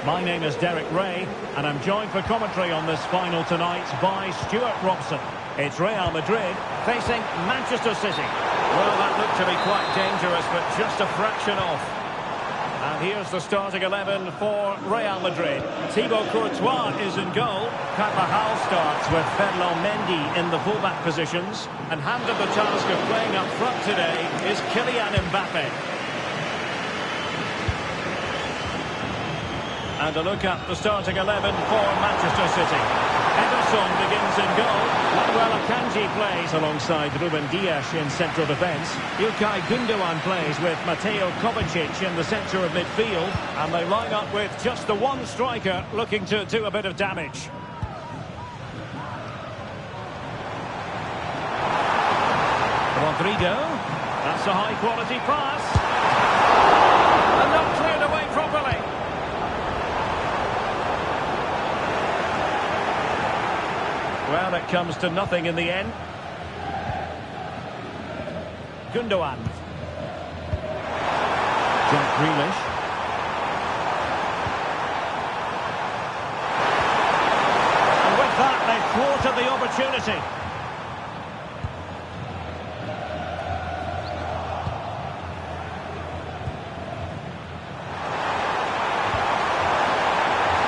My name is Derek Ray, and I'm joined for commentary on this final tonight by Stuart Robson. It's Real Madrid facing Manchester City. Well, that looked to be quite dangerous, but just a fraction off. And here's the starting 11 for Real Madrid. Thibaut Courtois is in goal. Carvajal starts with Ferland Mendy in the fullback positions. And handed the task of playing up front today is Kylian Mbappe. And a look at the starting 11 for Manchester City. Ederson begins in goal. Manuel Akanji plays alongside Ruben Dias in central defence. Ilkay Gundogan plays with Mateo Kovacic in the centre of midfield. And they line up with just the one striker looking to do a bit of damage. Rodrigo. That's a high-quality pass. And not cleared away properly. Well, it comes to nothing in the end. Gundogan. Jack Grealish. And with that, they've thwarted the opportunity.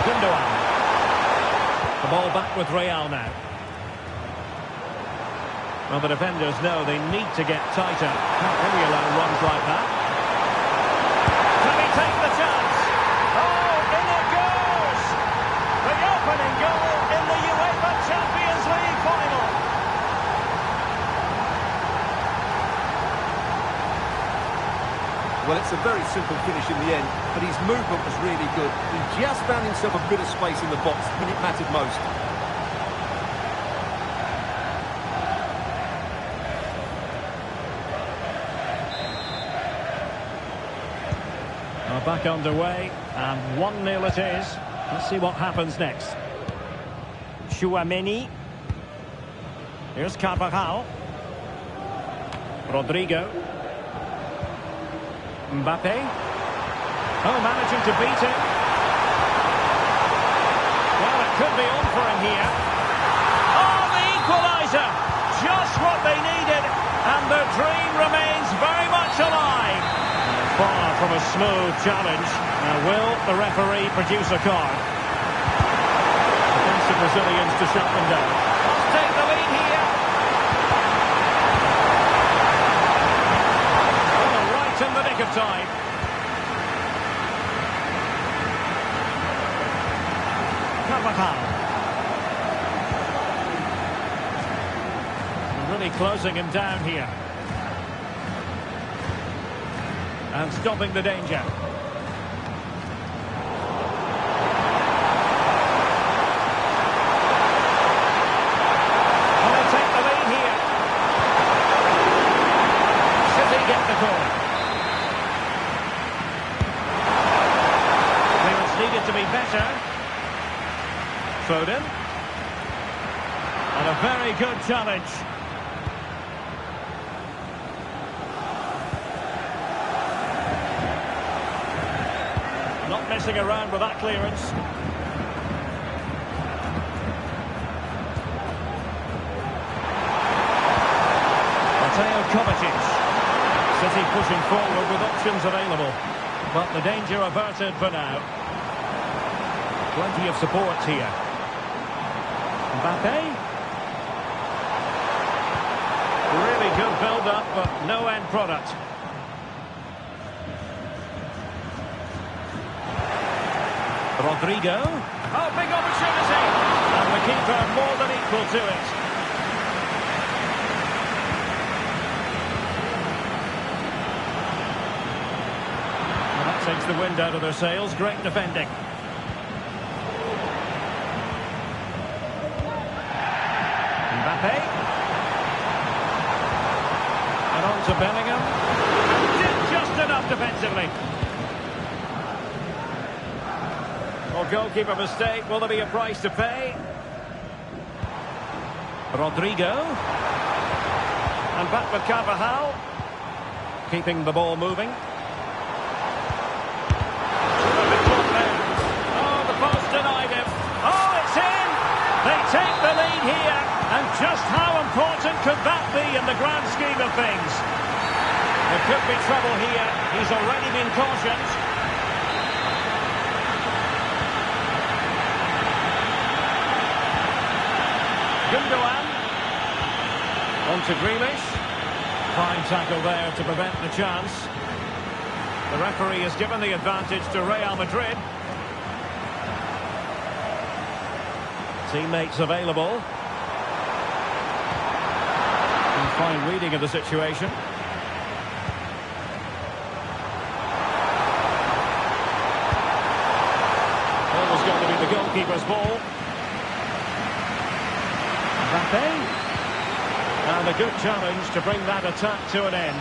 Gundogan. The ball back with Real now. Well, the defenders know they need to get tighter. Can't really allow runs like that. Can he take the chance? Oh, in it goes! The opening goal in the UEFA Champions League final. Well, it's a very simple finish in the end, but his movement was really good. He just found himself a bit of space in the box when it mattered most. Back underway, and 1-0 it is. Let's see what happens next. Tchouaméni. Here's Carvajal. Rodrigo. Mbappe. Oh, managing to beat him. Well, it could be on for him here. Oh, the equaliser! Just what they needed, and their dream remains very much alive. Far from a smooth challenge. Now, will the referee produce a card? Against the Brazilians to shut them down. Must take the lead here. Oh, right in the nick of time. Carvajal. Really closing him down here. And stopping the danger. And they take the lead here. City get the goal. Clearance needed to be better. Foden. And a very good challenge. Not messing around with that clearance. Mateo Kovacic. City pushing forward with options available. But the danger averted for now. Plenty of support here. Mbappe. Really good build-up, but no end product. Rodrigo. Oh, big opportunity. And the keeper more than equal to it. Well, that takes the wind out of their sails. Great defending. Mbappe. And on to Bellingham. Did just enough defensively. Well, goalkeeper mistake. Will there be a price to pay? Rodrigo. And back with Carvajal. Keeping the ball moving. just how important could that be in the grand scheme of things? There could be trouble here. He's already been cautioned. Gundogan. On to Grealish. Fine tackle there to prevent the chance. The referee has given the advantage to Real Madrid. Teammates available. And fine reading of the situation. Always going to be the goalkeeper's ball. Mbappe. And a good challenge to bring that attack to an end.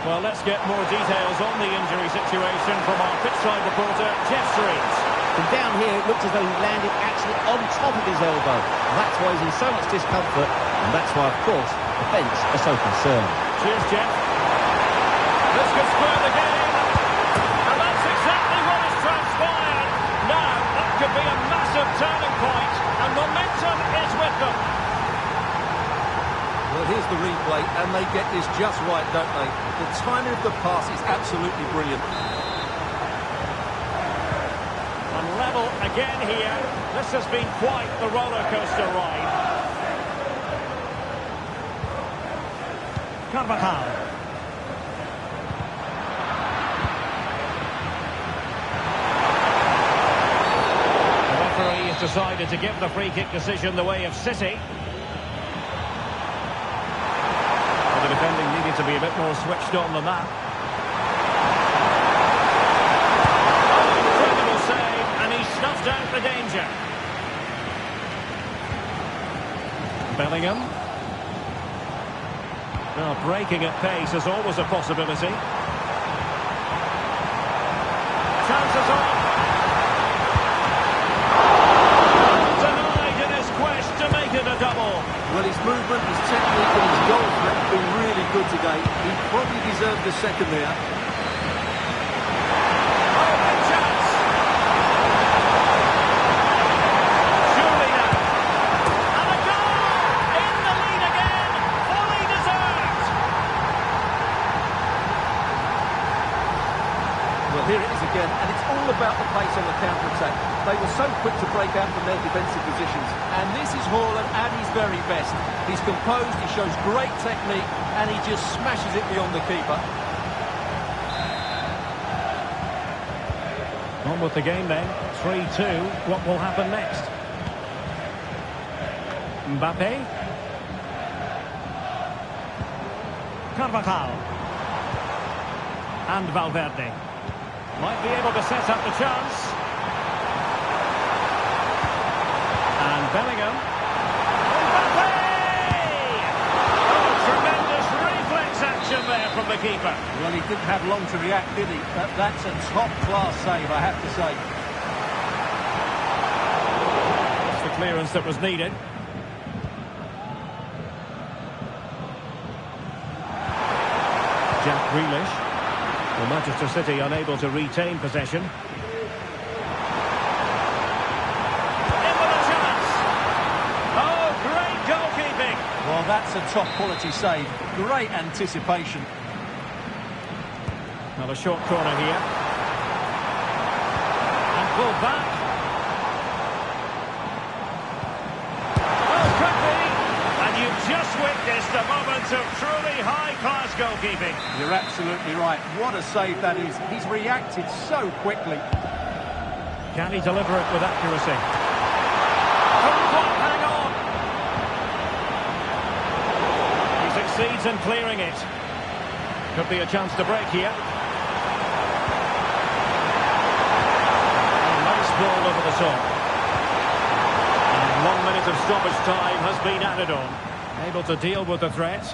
Well, let's get more details on the injury situation from our pitchside reporter, Jeff Streets. From down here, it looked as though he landed actually on top of his elbow. That's why he's in so much discomfort, and that's why, of course, the bench are so concerned. Cheers, Jeff. This could square the game. And that's exactly what has transpired. Now, that could be a massive turning point, and momentum is with them. Well, here's the replay, and they get this just right, don't they? The timing of the pass is absolutely brilliant. And level again here. This has been quite the roller coaster ride. Carvajal. The referee has decided to give the free kick decision the way of City. The defending needed to be a bit more switched on than that. Incredible save, and he snuffed out the danger. Bellingham. Well, breaking at pace is always a possibility. Chances on. Denied in his quest to make it a double. Well, his movement, his technique and his goal threat have been really good today. He probably deserved a second there. Oh, big chance! Surely now. And a goal! In the lead again! Fully deserved! Well, here it is again, and it's all about the pace on the counter-attack. They were so quick to break out from their defensive positions. And this is Haaland at his very best. He's composed, he shows great technique, and he just smashes it beyond the keeper. On with the game then. 3-2. What will happen next? Mbappe. Carvajal. And Valverde. Might be able to set up the chance. And Bellingham. Mbappe! Oh, tremendous reflex action there from the keeper. Well, he didn't have long to react, did he? That's a top-class save, I have to say. That's the clearance that was needed. Jack Grealish. Well, Manchester City unable to retain possession. Well, that's a top-quality save. Great anticipation. Another short corner here. And pulled back. Oh, could be. And you've just witnessed a moment of truly high-class goalkeeping. You're absolutely right. What a save that is. He's reacted so quickly. Can he deliver it with accuracy? Couldn't quite hang on. Succeeds in clearing it. Could be a chance to break here. A nice ball over the top. And 1 minute of stoppage time has been added on. Able to deal with the threat.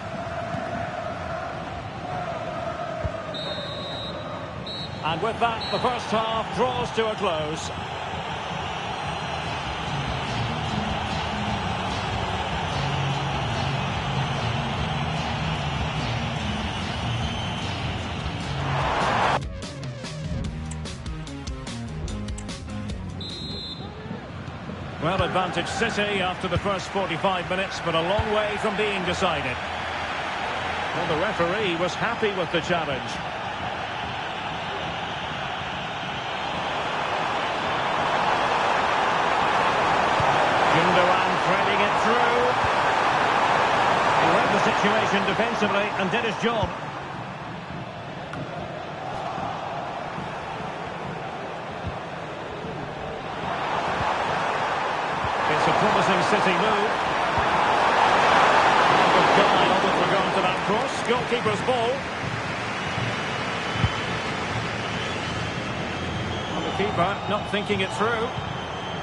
And with that, the first half draws to a close. Well, advantage City after the first 45 minutes, but a long way from being decided. Well, the referee was happy with the challenge. Gundogan threading it through. He read the situation defensively and did his job. It's a promising City move. Good guile with regard to that cross. Goalkeeper's ball. And the keeper not thinking it through.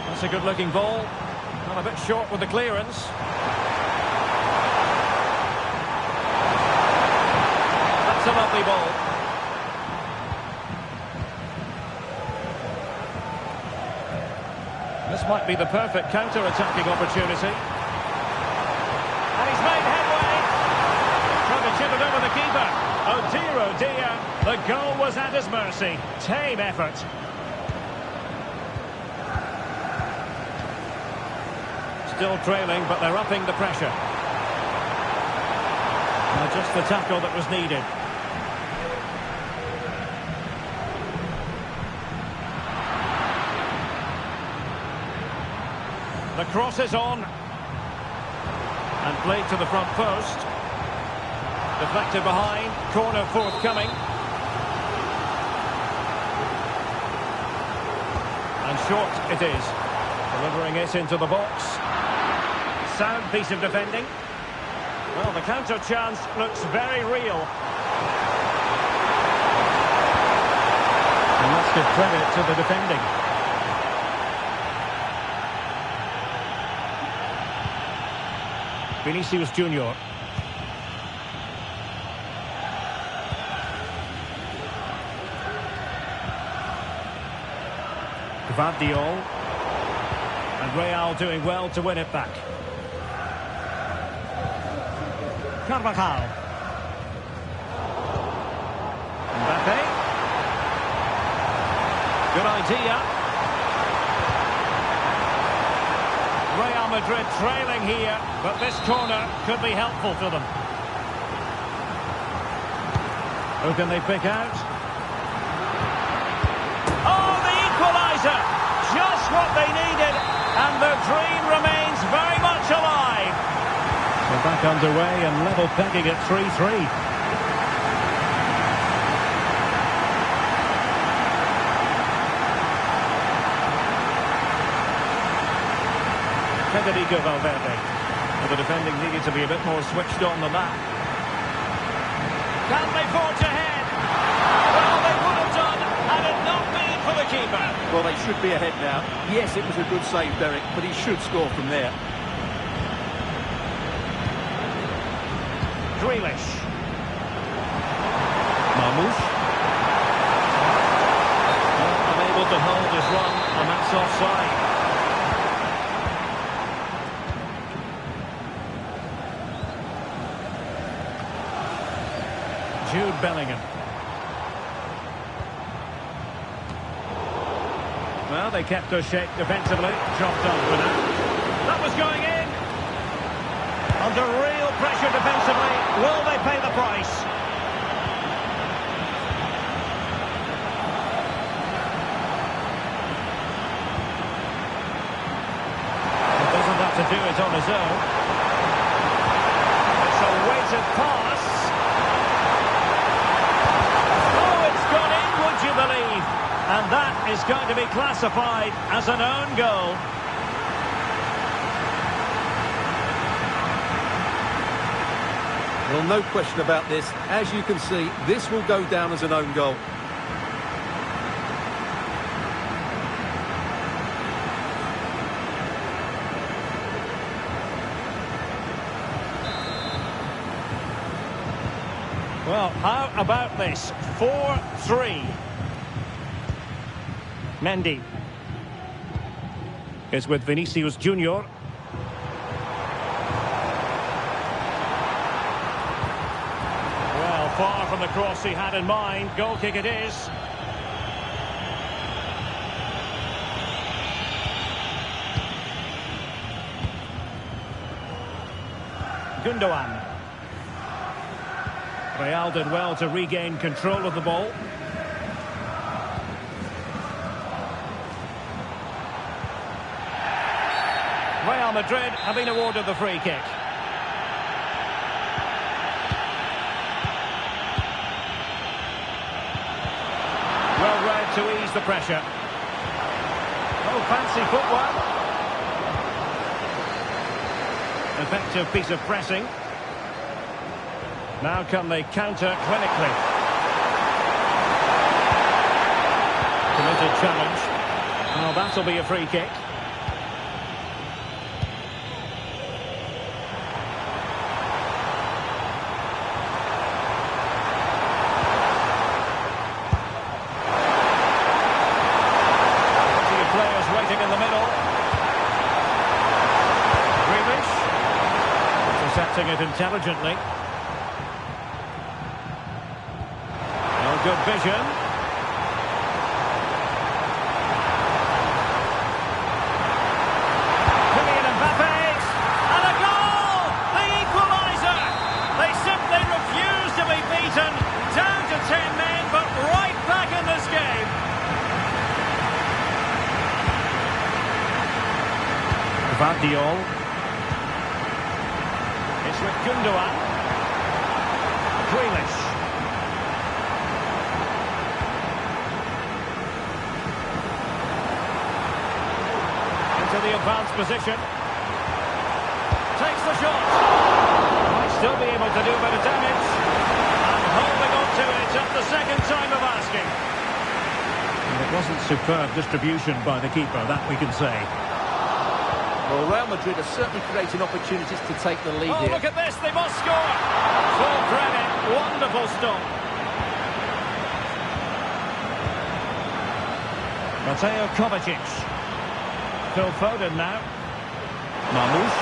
That's a good-looking ball. Not a bit short with the clearance. That's a lovely ball. This might be the perfect counter-attacking opportunity. And he's made headway. Trying to chip it over the keeper. Oh dear, the goal was at his mercy. Tame effort. Still trailing, but they're upping the pressure. Just the tackle that was needed. The cross is on. And played to the front post. Deflected behind. Corner forthcoming. And short it is. Delivering it into the box. Sound piece of defending. Well, the counter chance looks very real. And let's give credit to the defending. Vinicius Junior. Gvardiol. And Real doing well to win it back. Carvajal. Mbappe. Good idea. Real Madrid trailing here, but this corner could be helpful to them. Who can they pick out? Oh, the equaliser! Just what they needed, and their dream remains very much alive. We're back underway and level pegging at 3-3. Federico Valverde. Well, the defending needed to be a bit more switched on than that. Can they forge ahead? Well, they would have done had it not been for the keeper. Well, they should be ahead now. Yes, it was a good save, Derek, but he should score from there. Grealish. Marmoush. Unable to hold his run, and that's offside. Jude Bellingham. Well, they kept their shape defensively. Chopped off for that. That was going in. Under real pressure defensively. Will they pay the price? He doesn't have to do it on his own. It's a weighted pass. Would you believe? And that is going to be classified as an own goal. Well, no question about this. As you can see, this will go down as an own goal. Well, how about this? 4-3. Mendy is with Vinicius Junior. Well, far from the cross he had in mind. Goal kick it is. Gundogan. Real did well to regain control of the ball. Real Madrid have been awarded the free kick. Well read to ease the pressure. Oh, fancy footwork. Effective piece of pressing. Now can they counter clinically? Committed challenge. Oh, that'll be a free kick. Players waiting in the middle. Grealish. Intercepting it intelligently. Oh, good vision. Kylian Mbappe. And a goal! The equaliser! They simply refuse to be beaten. Down to 10 men, but right back in this game. Vardiol. It's with Gundogan. Grealish. Into the advanced position. Takes the shot. Might still be able to do a bit of damage. And holding on to it at the second time of asking. And it wasn't superb distribution by the keeper, that we can say. Well, Real Madrid are certainly creating opportunities to take the lead here. Look at this, they must score! Full credit, wonderful stop. Mateo Kovacic. Phil Foden now. Mamouche.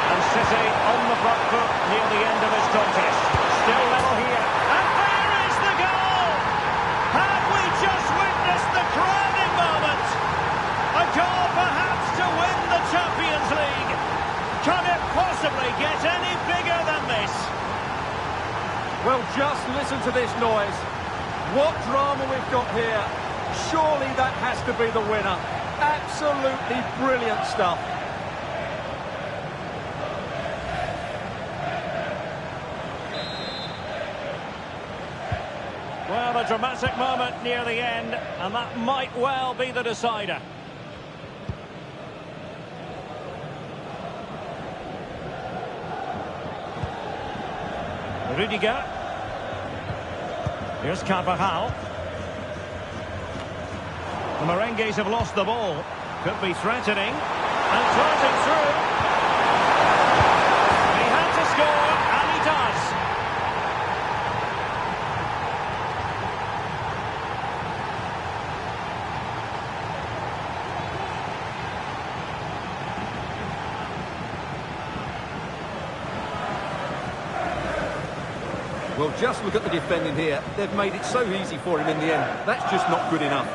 And City on the front foot near the end of this contest. Still level here. And there is the goal! Have we just witnessed the crowning moment? A goal perhaps to win the Champions League. Can it possibly get any bigger than this? Well, just listen to this noise. What drama we've got here. Surely that has to be the winner. Absolutely brilliant stuff. Well, a dramatic moment near the end, and that might well be the decider. Rudiger. Here's Carvajal. The Merengues have lost the ball. Could be threatening. And darting through. He had to score, and he does. Well, just look at the defending here. They've made it so easy for him in the end. That's just not good enough.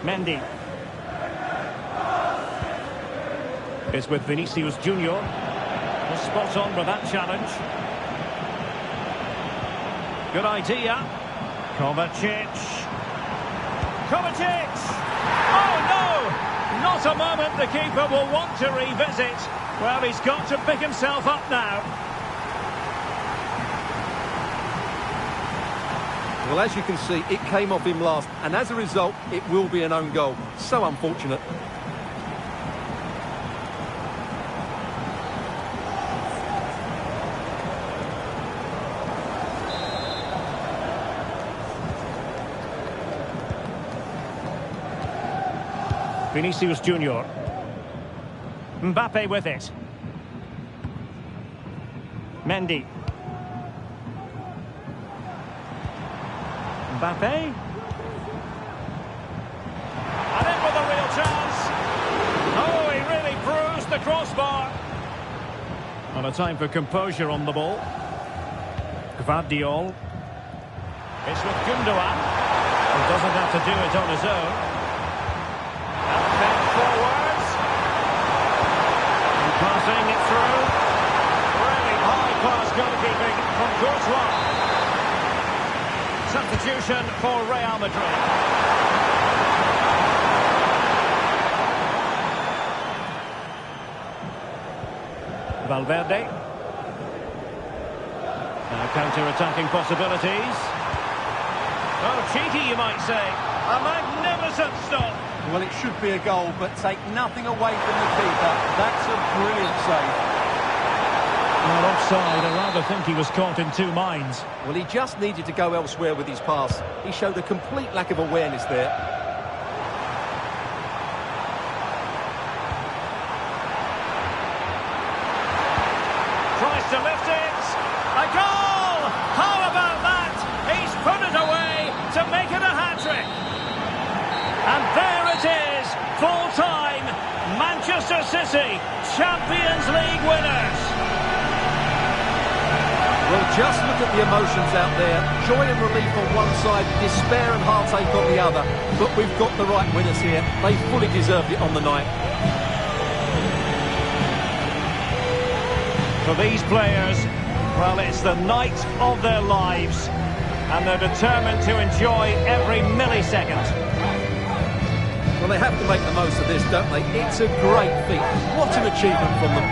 Mendy. It's with Vinicius Junior. Was spot on with that challenge. Good idea. Kovacic. Kovacic! Oh, no! Not a moment the keeper will want to revisit. Well, he's got to pick himself up now. Well, as you can see, it came off him last, and as a result, it will be an own goal. So unfortunate. Vinicius Junior. Mbappe with it. Mendy. Mbappe. And in with a real chance. Oh, he really bruised the crossbar. On a time for composure on the ball. Gvardiol. It's with Gundogan. He doesn't have to do it on his own. And then forwards. And passing it through. Really high-class goalkeeping from Courtois. Substitution for Real Madrid. Valverde. Now counter-attacking possibilities. Oh, cheeky, you might say. A magnificent stop. Well, it should be a goal, but take nothing away from the keeper. That's a brilliant save. Well, offside, I rather think he was caught in two minds. Well, he just needed to go elsewhere with his pass. He showed a complete lack of awareness there. Tries to lift it. A goal! How about that? He's put it away to make it a hat-trick. And there it is, full-time. Manchester City, Champions League winners. Well, just look at the emotions out there. Joy and relief on one side, despair and heartache on the other. But we've got the right winners here. They fully deserved it on the night. For these players, well, it's the night of their lives. And they're determined to enjoy every millisecond. Well, they have to make the most of this, don't they? It's a great feat. What an achievement from them.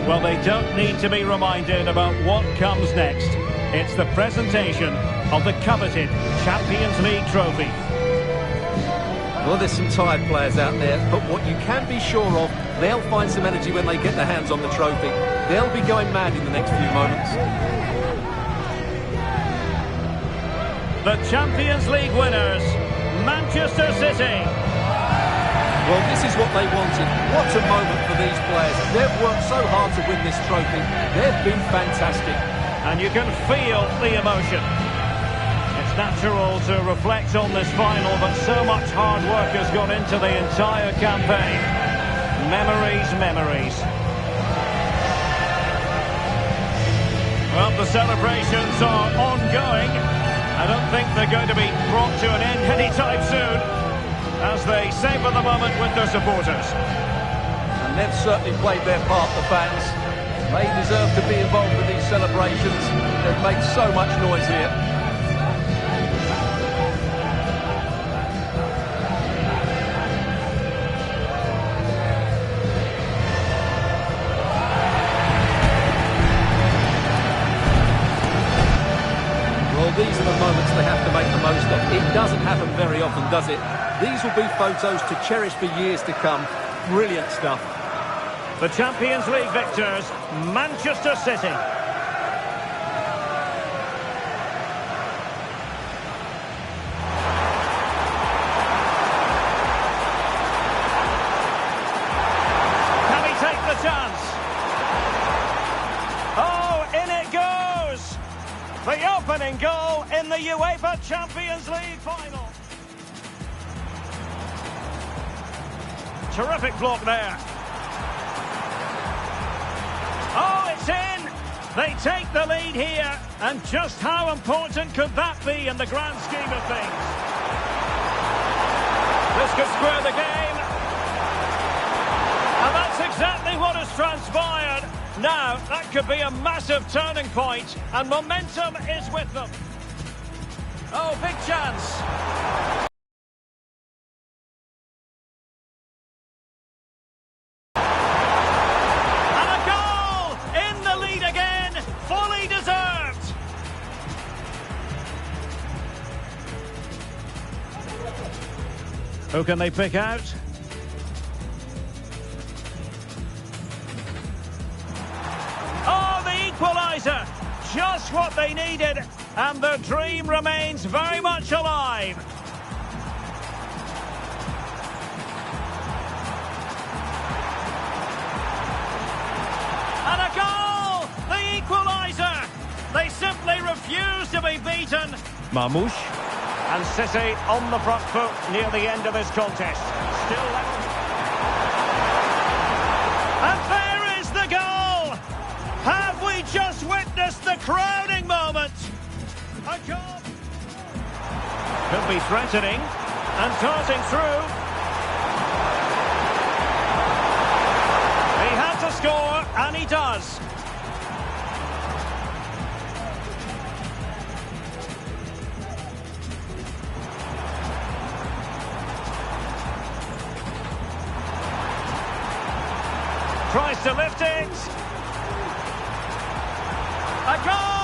Well, they don't need to be reminded about what comes next. It's the presentation of the coveted Champions League trophy. Well, there's some tired players out there, but what you can be sure of, they'll find some energy when they get their hands on the trophy. They'll be going mad in the next few moments. The Champions League winners, Manchester City. Well, this is what they wanted. What a moment for these players. They've worked so hard to win this trophy. They've been fantastic. And you can feel the emotion. It's natural to reflect on this final, but so much hard work has gone into the entire campaign. Memories, memories. Well, the celebrations are ongoing. I don't think they're going to be brought to an end anytime soon, as they savour the moment with their supporters. And they've certainly played their part, the fans. They deserve to be involved with these celebrations. They've made so much noise here. These are the moments they have to make the most of. It doesn't happen very often, does it? These will be photos to cherish for years to come. Brilliant stuff. The Champions League victors, Manchester City. Can he take the chance? Oh, in it goes! The opening goal in the UEFA Champions League final. Terrific block there. Oh, it's in! They take the lead here, and just how important could that be in the grand scheme of things? This could square the game. And that's exactly what has transpired. Now, that could be a massive turning point, and momentum is with them. Oh, big chance. And a goal! In the lead again, fully deserved. Who can they pick out? Equaliser, just what they needed, and the dream remains very much alive. And a goal! The equaliser! They simply refuse to be beaten. Marmoush. And City on the front foot near the end of this contest. Still level. crowning moment. A goal. Could be threatening and darting through. He had to score, and he does. Tries to lift it. A goal!